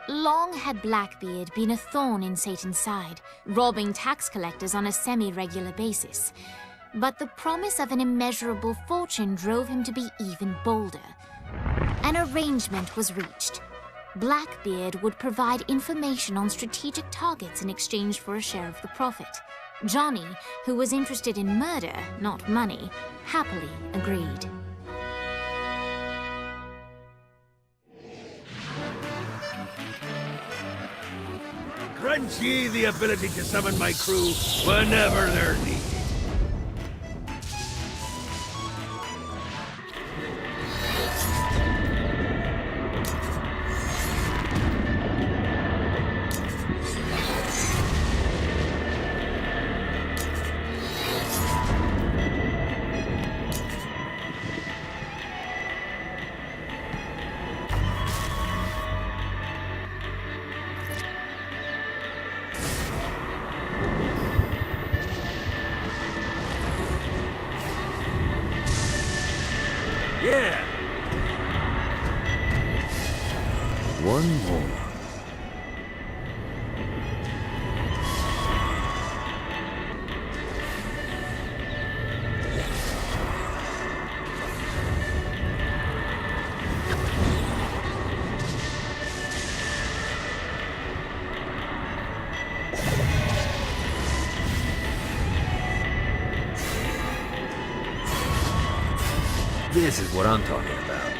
Long had Blackbeard been a thorn in Satan's side, robbing tax collectors on a semi-regular basis. But the promise of an immeasurable fortune drove him to be even bolder. An arrangement was reached. Blackbeard would provide information on strategic targets in exchange for a share of the profit. Johnny, who was interested in murder, not money, happily agreed. Grant ye the ability to summon my crew whenever they're needed. Yeah! One more. This is what I'm talking about.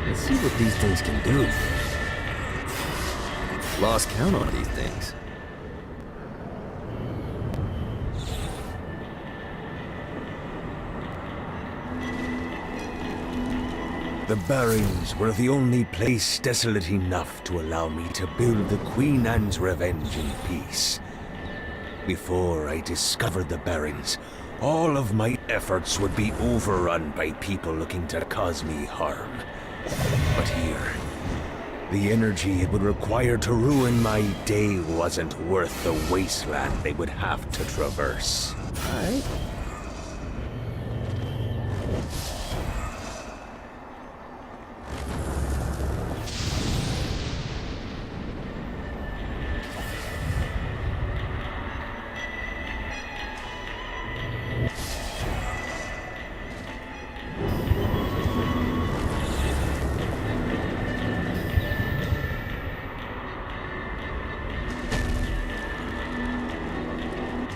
Let's see what these things can do. Lost count on these things. The Barrens were the only place desolate enough to allow me to build the Queen Anne's Revenge in peace. Before I discovered the Barrens, all of my efforts would be overrun by people looking to cause me harm. But here, the energy it would require to ruin my day wasn't worth the wasteland they would have to traverse. Alright.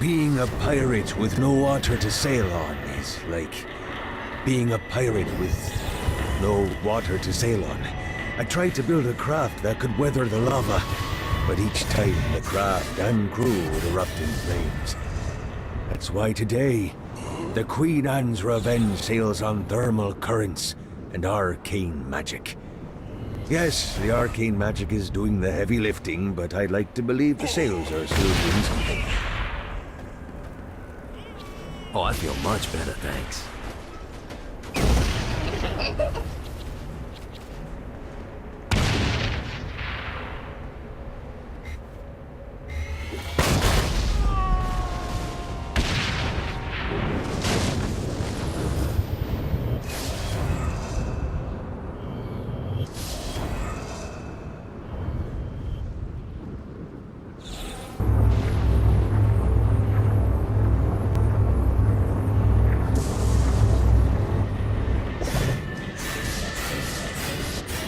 Being a pirate with no water to sail on is like being a pirate with no water to sail on. I tried to build a craft that could weather the lava, but each time the craft and crew would erupt in flames. That's why today, the Queen Anne's Revenge sails on thermal currents and arcane magic. Yes, the arcane magic is doing the heavy lifting, but I'd like to believe the sails are still doing something. Oh, I feel much better, thanks.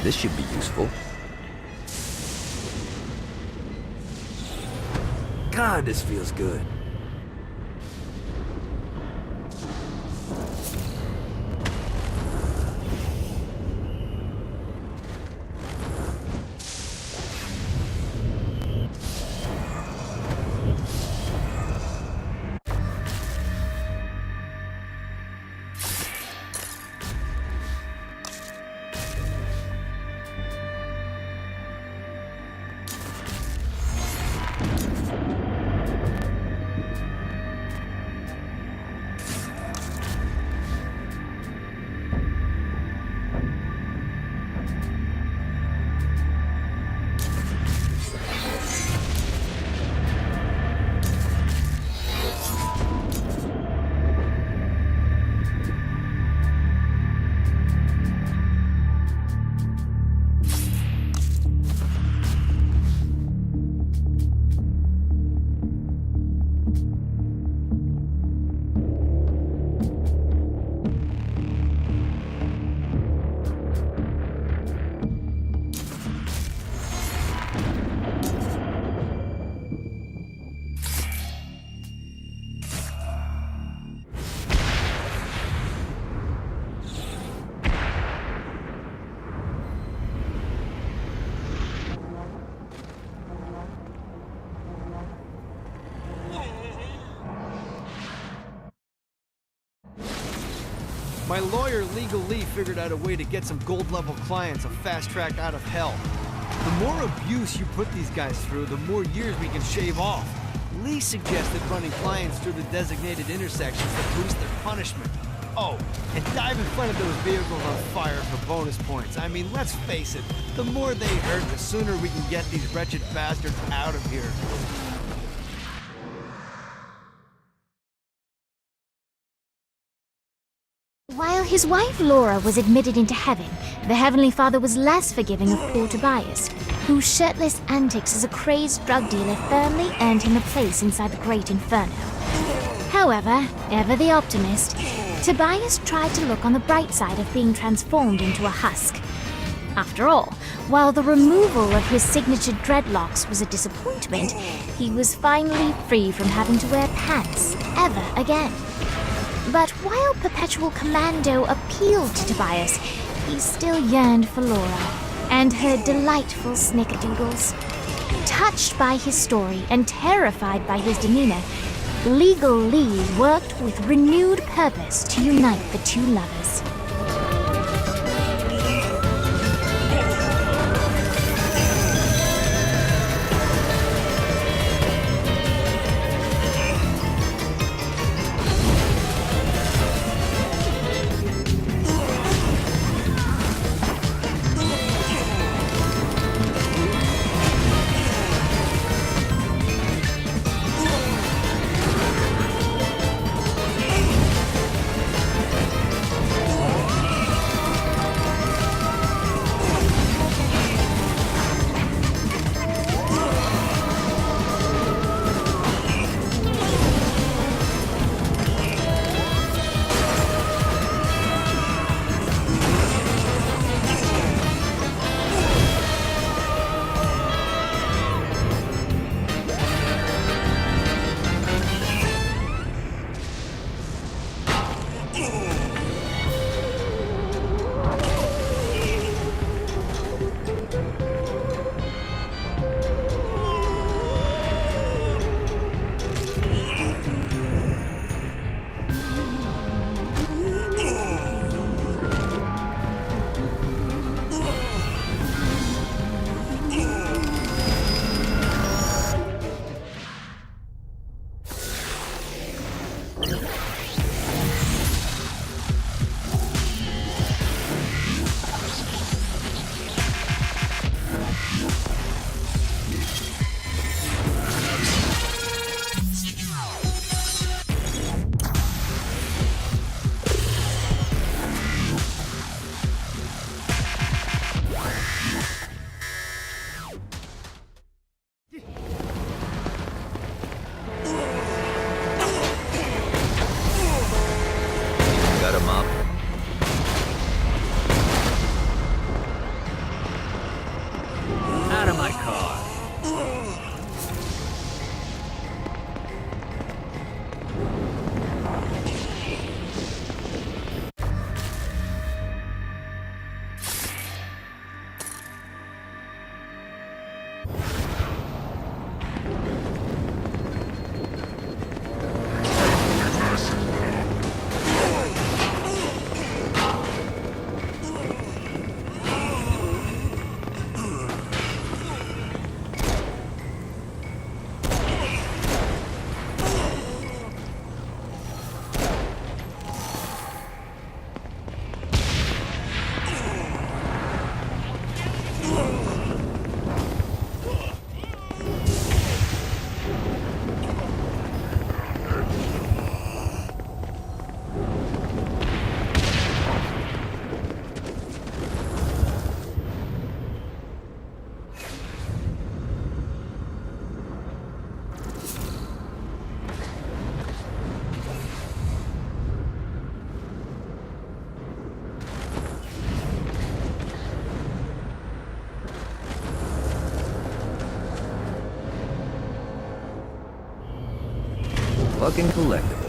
This should be useful. God, this feels good. My lawyer, Legal Lee, figured out a way to get some gold-level clients a fast track out of hell. The more abuse you put these guys through, the more years we can shave off. Lee suggested running clients through the designated intersections to boost their punishment. Oh, and dive in front of those vehicles on fire for bonus points. I mean, let's face it, the more they hurt, the sooner we can get these wretched bastards out of here. While his wife Laura was admitted into heaven, the Heavenly Father was less forgiving of poor Tobias, whose shirtless antics as a crazed drug dealer firmly earned him a place inside the Great Inferno. However, ever the optimist, Tobias tried to look on the bright side of being transformed into a husk. After all, while the removal of his signature dreadlocks was a disappointment, he was finally free from having to wear pants ever again. But while Perpetual Commando appealed to Tobias, he still yearned for Laura and her delightful snickerdoodles. Touched by his story and terrified by his demeanor, Legal Lee worked with renewed purpose to unite the two lovers. Fucking collectibles.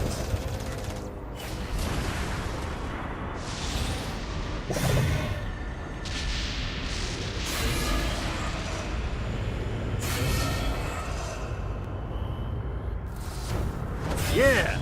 Yeah!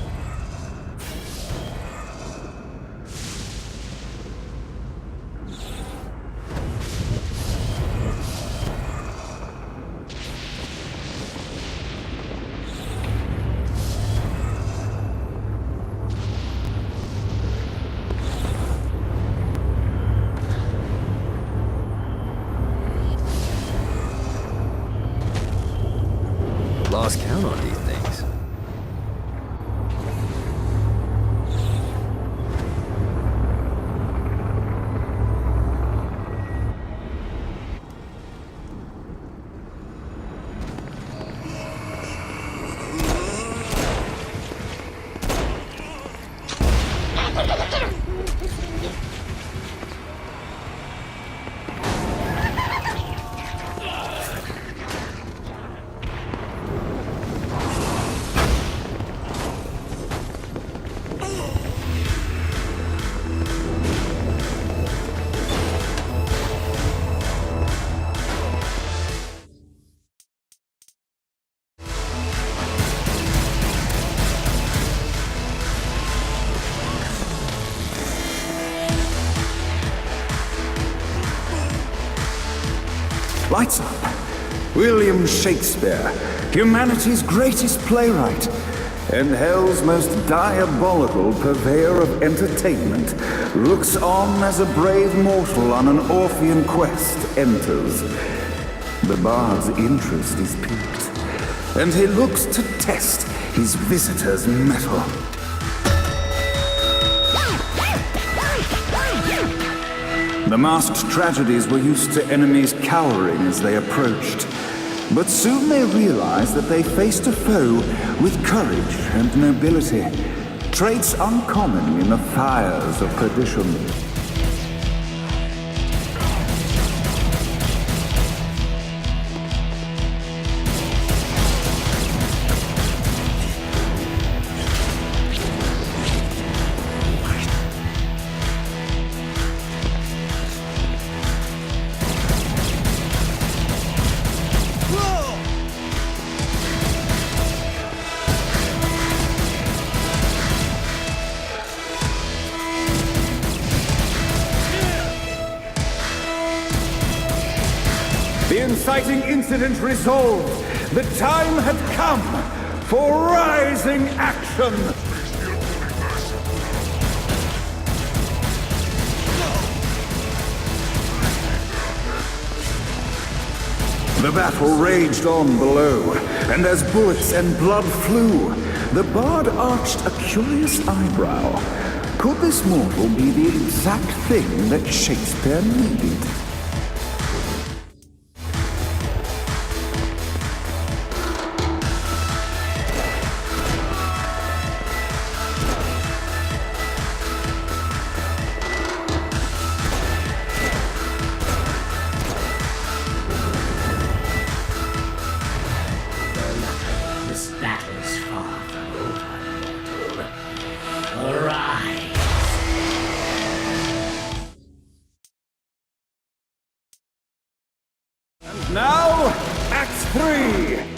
down on these things. Lights up. William Shakespeare, humanity's greatest playwright, and hell's most diabolical purveyor of entertainment, looks on as a brave mortal on an Orphean quest enters. The bard's interest is piqued, and he looks to test his visitor's mettle. The masked tragedies were used to enemies cowering as they approached. But soon they realized that they faced a foe with courage and nobility, traits uncommon in the fires of perdition. The inciting incident resolved. The time had come for rising action. The battle raged on below, and as bullets and blood flew, the bard arched a curious eyebrow. Could this mortal be the exact thing that Shakespeare needed? This battle is far from over, mortal. Arise! Now, Act 3!